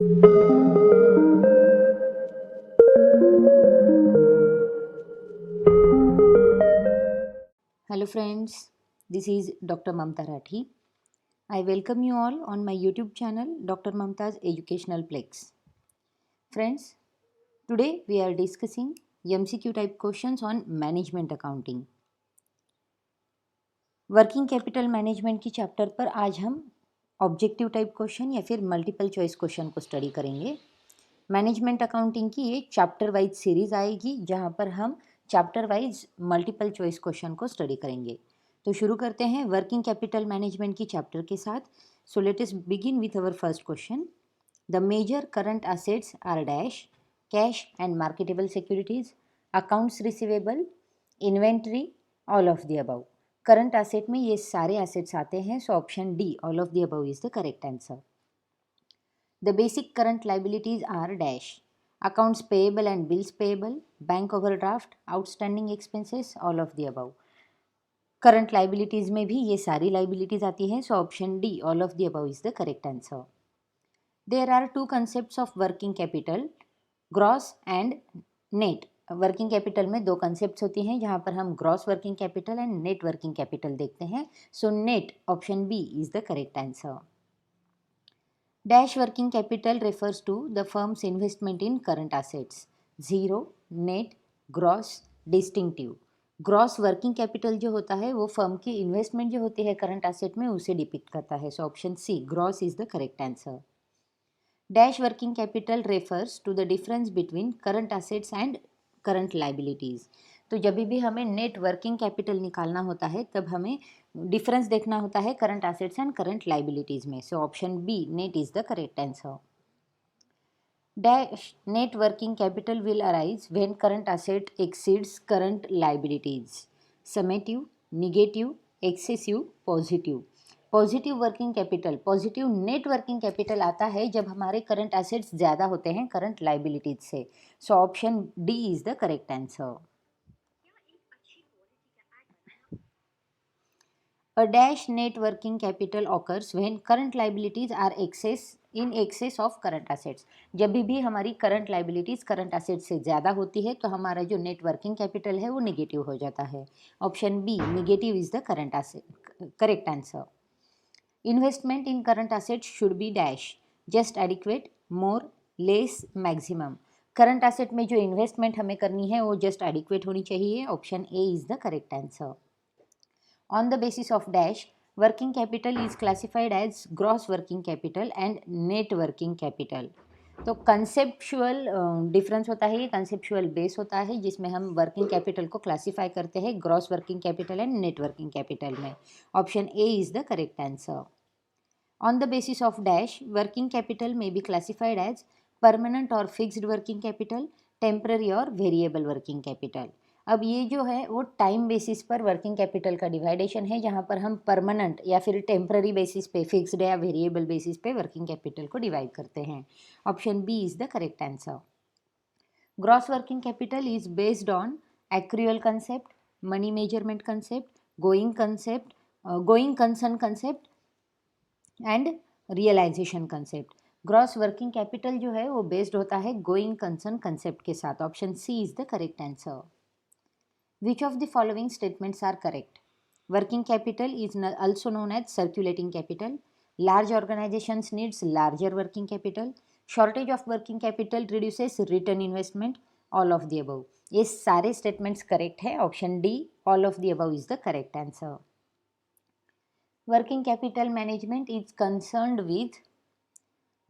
Hello friends, this is Dr. Mamta Rathi. I welcome you all on my YouTube channel Dr. Mamta's Educational Plex. Friends, today we are discussing MCQ type questions on management accounting. Working capital management की chapter पर आज हम objective type question या फिर multiple choice question को study करेंगे। Management accounting की एक चैप्टर वाइज सीरीज आएगी जहां पर हम chapter wise multiple choice question को स्टडी करेंगे। तो शुरू करते हैं वर्किंग कैपिटल मैनेजमेंट की चैप्टर के साथ। So let us begin with our first question. The major current assets are dash cash and marketable securities, accounts receivable, inventory, all of the above. Current asset में ये सारे assets आते हैं, so option D all of the above is the correct answer. The basic current liabilities are dash accounts payable and bills payable, bank overdraft, outstanding expenses, all of the above. Current liabilities में भी ये सारी liabilities आती हैं, so option D all of the above is the correct answer. There are two concepts of working capital, gross and net. Working capital में दो concepts होती हैं जहाँ पर हम gross working capital and net working capital देखते हैं, so net option B is the correct answer. Dash working capital refers to the firm's investment in current assets. Zero, net, gross, distinctive. Gross working capital जो होता है वो firm की investment जो होती है करंट एसेट में उसे डिपिक्ट करता है, so option C gross is the correct answer. Dash working capital refers to the difference between current assets and current liabilities. तो जब भी हमें नेट वर्किंग कैपिटल निकालना होता है तब हमें डिफरेंस देखना होता है current assets and current liabilities में, so option B net is the correct answer. Dash net working capital will arise when current asset exceeds current liabilities. Summative, negative, excessive, positive. Positive working capital, positive net working capital आता है जब हमारे current assets ज़्यादा होते हैं current liabilities से, सो option D is the correct answer. A dash net working capital occurs when current liabilities are in excess of current assets. जब भी हमारी करंट लाइबिलिटीज़ करंट असेट्स से ज़्यादा होती है तो हमारा जो नेट वर्किंग कैपिटल है वो निगेटिव हो जाता है, option B negative is the correct answer. Investment in current assets should be dash just adequate, more, less, maximum. Current asset में जो इन्वेस्टमेंट हमें करनी है वो जस्ट एडिक्वेट होनी चाहिए, option A is the correct answer. On the basis of dash, working capital is classified as gross working capital and net working capital. तो conceptual difference होता है, ये कंसेप्चुअल बेस होता है जिसमें हम वर्किंग कैपिटल को क्लासीफाई करते हैं gross working capital and net working capital में, option A is the correct answer. On the basis of dash, working capital में बी क्लासीफाइड एज परमानेंट और फिक्स्ड वर्किंग कैपिटल, टेम्पररी और variable working capital. अब ये जो है वो time basis पर वर्किंग कैपिटल का डिवाइडेशन है जहाँ पर हम परमानेंट या फिर टेम्पररी बेसिस पे, फिक्स्ड या वेरिएबल बेसिस पे वर्किंग कैपिटल को डिवाइड करते हैं, option B is the correct answer. Gross working capital is based on accrual concept, money measurement concept, going concern concept and realisation concept. Gross working capital जो है वो based होता है going concern concept के साथ, option C is the correct answer. Which of the following statements are correct? Working capital is also known as circulating capital. Large organizations needs larger working capital. Shortage of working capital reduces return investment. All of the above. ये सारे statements correct है, option D all of the above is the correct answer. Working capital management is concerned with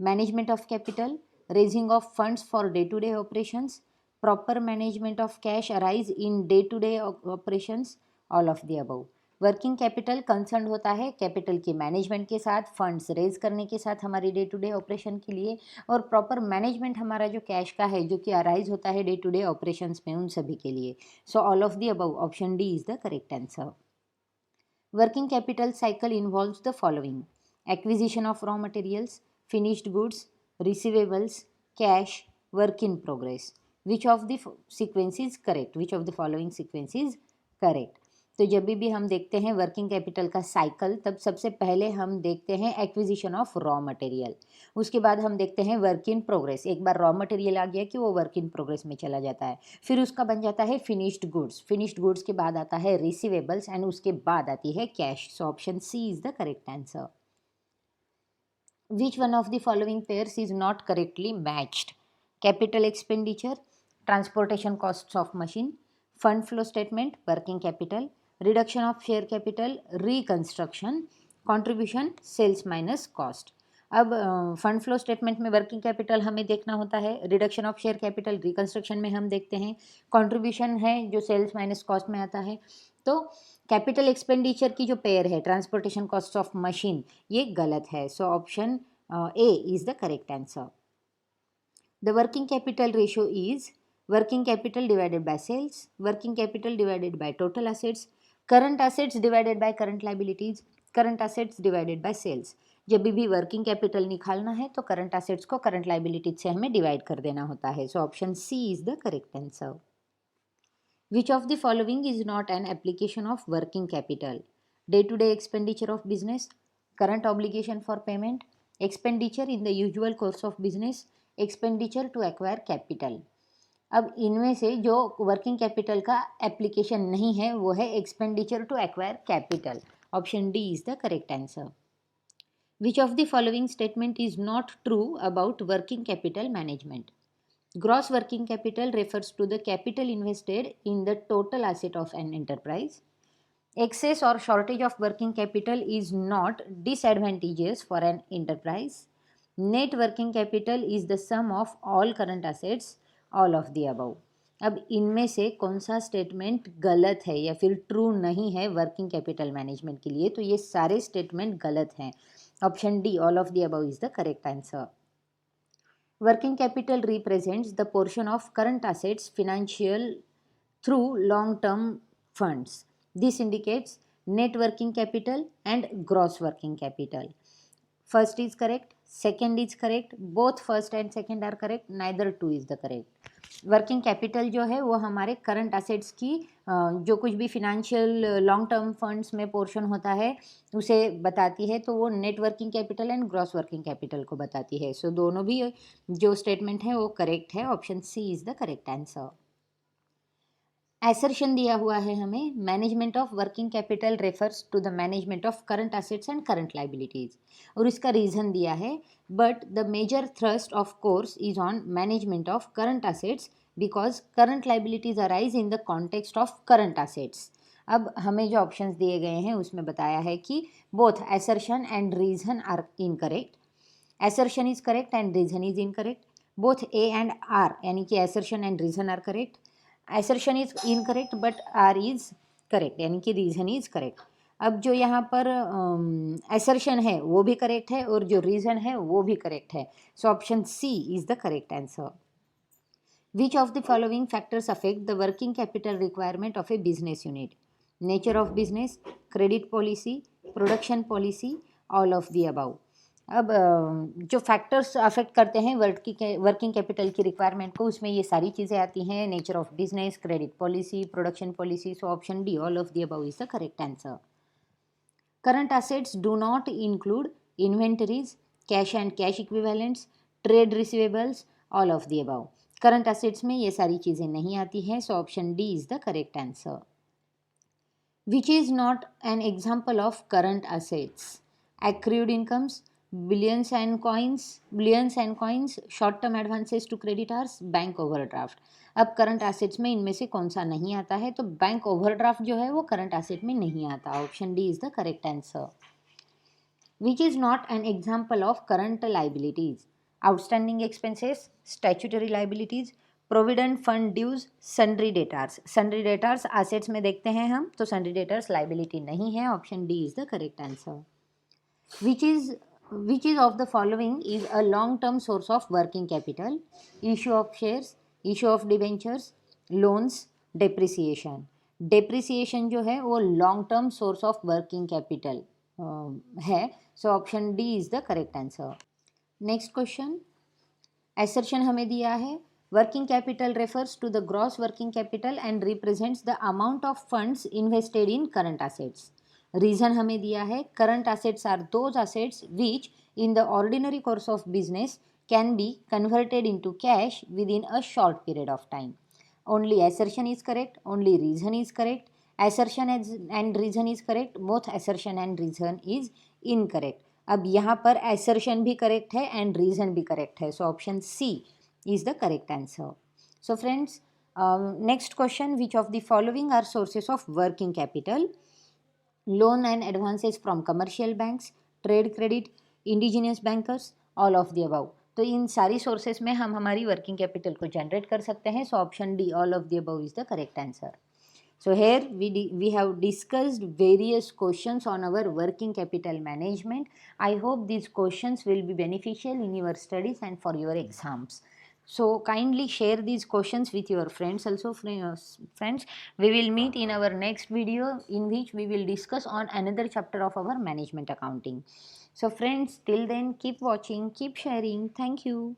management of capital, raising of funds for day-to-day operations, proper management of cash arise in day-to-day operations, all of the above. Working capital concern होता है capital के management के साथ, funds raise करने के साथ हमारी day to day operation के लिए, और प्रॉपर मैनेजमेंट हमारा जो कैश का है जो कि अराइज होता है डे टू डे ऑपरेशंस में, उन सभी के लिए, so all of the above, option D is the correct answer. Working capital cycle involves the following: acquisition of raw materials, finished goods, receivables, cash, work in progress. Which of the sequence is correct? Which of the following sequence is correct? तो जब भी हम देखते हैं working capital का cycle, तब सबसे पहले हम देखते हैं एक्विजिशन ऑफ रॉ मटेरियल, उसके बाद हम देखते हैं वर्क इन प्रोग्रेस। एक बार रॉ मटेरियल आ गया कि वो वर्क इन प्रोग्रेस में चला जाता है, फिर उसका बन जाता है फिनिश्ड गुड्स, फिनिश्ड गुड्स के बाद आता है रिसीवेबल्स एंड उसके बाद आती है cash. So option C is the correct answer. Which one of the following pairs is not correctly matched? Capital expenditure, transportation costs of machine, fund flow statement, working capital, reduction of share capital, reconstruction, contribution, sales minus cost. अब fund flow statement में working capital हमें देखना होता है, reduction of share capital reconstruction में हम देखते हैं, कंट्रीब्यूशन है जो सेल्स माइनस कॉस्ट में आता है। तो कैपिटल एक्सपेंडिचर की जो पेयर है ट्रांसपोर्टेशन कॉस्ट ऑफ मशीन, ये गलत है। So option A is the correct answer. The working capital ratio is working capital divided by sales, working capital divided by total assets, current assets divided by current liabilities, current assets divided by sales. जब भी working capital निकालना है तो current assets को current liabilities से हमें divide कर देना होता है। So option C is the correct answer. Which of the following is not an application of working capital? Day-to-day expenditure of business, current obligation for payment, expenditure in the usual course of business, expenditure to acquire capital. अब इनमें से जो working capital का application नहीं है वो है expenditure to acquire capital. Option D is the correct answer. Which of the following statement is not true about working capital management? Gross working capital refers to the capital invested in the total asset of an enterprise. Excess or shortage of working capital is not disadvantageous for an enterprise. Net working capital is the sum of all current assets, all of the above. अब इनमें से कौन सा statement गलत है या फिर true नहीं है वर्किंग कैपिटल मैनेजमेंट के लिए? तो ये सारे स्टेटमेंट गलत हैं। Option D all of the above is the correct answer. Working capital represents the portion of current assets financial through long-term funds. This indicates net working capital and gross working capital. First is correct, second is correct, both first and second are correct, neither two is the correct. Working capital जो है वो हमारे current assets की जो कुछ भी financial long term funds में portion होता है उसे बताती है, तो वो net working capital and gross working capital को बताती है। सो दोनों भी जो स्टेटमेंट है वो करेक्ट है। Option C is the correct answer. Assertion दिया हुआ है हमें, management of working capital refers to the management of current assets and current liabilities, और इसका रीज़न दिया है, but the major thrust of course is on management of current assets because current liabilities arise in the context of current assets. अब हमें जो options दिए गए हैं उसमें बताया है कि both assertion and reason are incorrect, assertion is correct and reason is incorrect, both A and R यानी कि assertion and reason are correct, assertion is incorrect but R is correct यानी कि रीज़न इज करेक्ट। अब जो यहाँ पर assertion है वो भी करेक्ट है और जो रीज़न है वो भी करेक्ट है। So option C is the correct answer. Which of the following factors affect the working capital requirement of a business unit? Nature of business, credit policy, production policy, all of the above. अब जो factors affect करते हैं working capital की requirement को, उसमें ये सारी चीज़ें आती हैं, nature of business, credit policy, production policy. So option D all of the above is the correct answer. Current assets do not include inventories, cash and cash equivalents, trade receivables, all of the above. Current assets में ये सारी चीज़ें नहीं आती हैं। So option D is the correct answer. Which is not an example of current assets? accrued incomes, bullions and coins, short term advances to creditors, bank overdraft. अब current assets में इनमें से कौन सा नहीं आता है? तो बैंक ओवरड्राफ्ट जो है वो करंट असेट में नहीं आता। Option D is the correct answer. Which is not an example of current liabilities? Outstanding expenses, statutory liabilities, provident fund dues, sundry debtors. Sundry debtors assets में देखते हैं हम, तो सन्ड्री डेटार्स लाइबिलिटी नहीं है। Option D is the correct answer. Which is of the following is a long-term source of working capital? Issue of shares, issue of debentures, loans, depreciation. Depreciation जो है वो long-term source of working capital है। So option D is the correct answer. Next question, assertion हमें दिया है Working capital refers to the gross working capital and represents the amount of funds invested in current assets. Reason हमें दिया है, current assets are those assets which in the ordinary course of business can be converted into cash within a short period of time. Only assertion is correct, only reason is correct. Assertion and reason is correct, both assertion and reason is incorrect. अब यहाँ पर assertion भी correct है and reason भी correct है, so option C is the correct answer. So friends, next question, which of the following are sources of working capital? Loan and advances from commercial banks, trade credit, indigenous bankers, all of the above. तो इन सारी sources में हम हमारी working capital को generate कर सकते हैं, so option D all of the above is the correct answer. So here we have discussed various questions on our working capital management. I hope these questions will be beneficial in your studies and for your exams. So kindly share these questions with your friends also. Friends, we will meet in our next video in which we will discuss on another chapter of our management accounting. So friends, till then keep watching, keep sharing. Thank you.